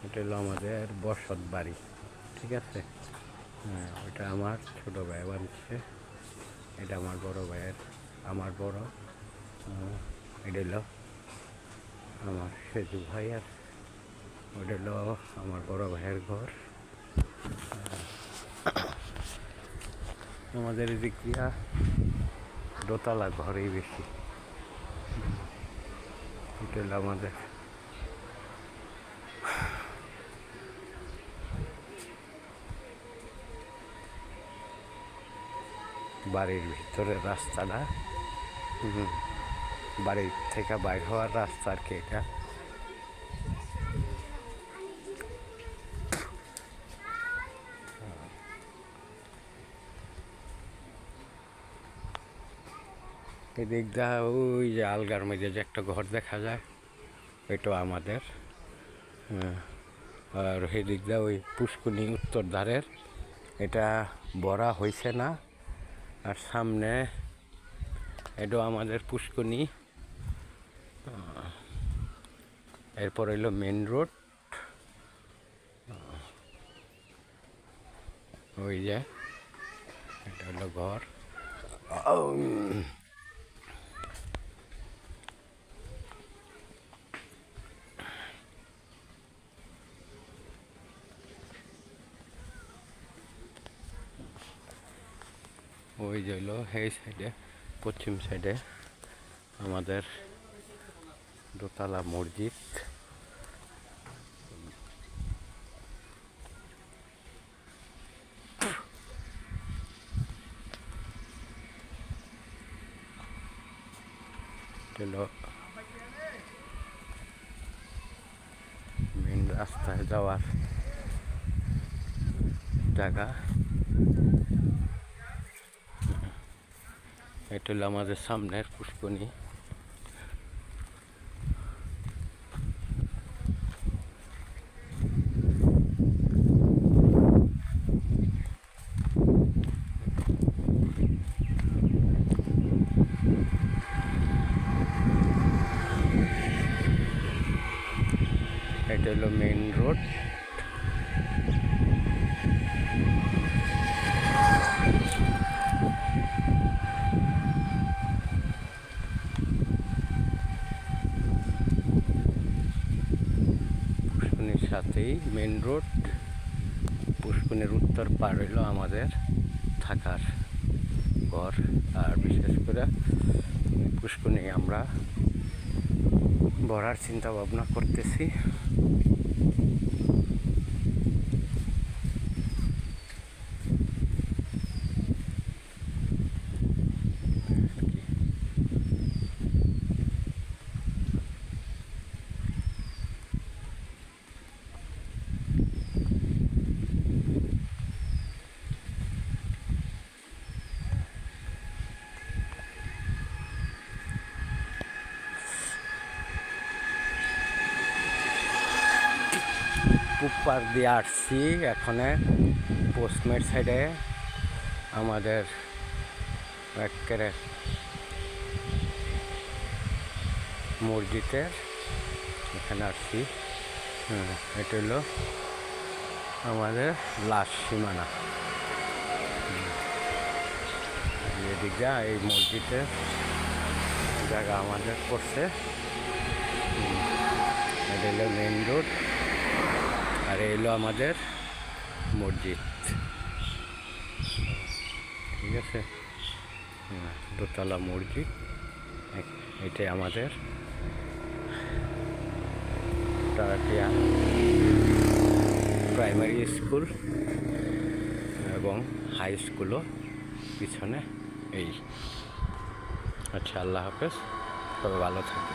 এটা হলো আমাদের বসত বাড়ি, ঠিক আছে। হ্যাঁ, ওটা আমার ছোটো ভাই বানছে, এটা আমার বড় ভাইয়ের, আমার বড়। এটা হলো আমার সেজু ভাই, আর ওটা হলো আমার বড় ভাইয়ের ঘর। আমাদের এদিক দিয়া দোতলা ঘরেই বেশি। এটা হলো আমাদের বাড়ির ভিতরের রাস্তাটা, বাড়ির থেকে বাইর হওয়ার রাস্তা আর কি এটা। এদিক দা ওই যে আলগার মধ্যে যে একটা ঘর দেখা যায়, ওইটাও আমাদের। আর সেদিক দা ওই পুষ্কুনি উত্তর ধারের, এটা ভরা হয়েছে না। আর সামনে এটাও আমাদের পুষ্কুনি। এরপর হইল মেন রোড, ওই যে এটা হলো ঘর। ওই যে হইলো এই সাইডে, পশ্চিম সাইডে আমাদের দোতলা মসজিদ। হলো মেন রাস্তায় যাওয়ার জায়গা। এটা হলো আমাদের সামনের পুষ্করণী। এটা হলো মেন রোড। পুষ্করণীর সাথেই মেন রোড। পুষ্করণীর উত্তর পার হইল আমাদের থাকার ঘর। আর বিশেষ করে পুষ্করণী আমরা ভরার চিন্তা ভাবনা করতেছি। পুপার দিয়ে আসছি, এখানে পোস্টমের সাইডে আমাদের একেবারে মসজিদের এখানে আসছি। এটা হলো আমাদের লাস্ট সীমানা। এদিক যা এই মসজিদের জায়গা আমাদের পড়ছে। এটা হলো মেন রোড, আর এলো আমাদের মসজিদ, ঠিক আছে। দোতলা মসজিদ, এটাই আমাদের টারাটিয়া প্রাইমারি স্কুল এবং হাই স্কুলও পিছনে। এই আচ্ছা, আল্লাহ হাফেজ, তবে ভালো থাকে।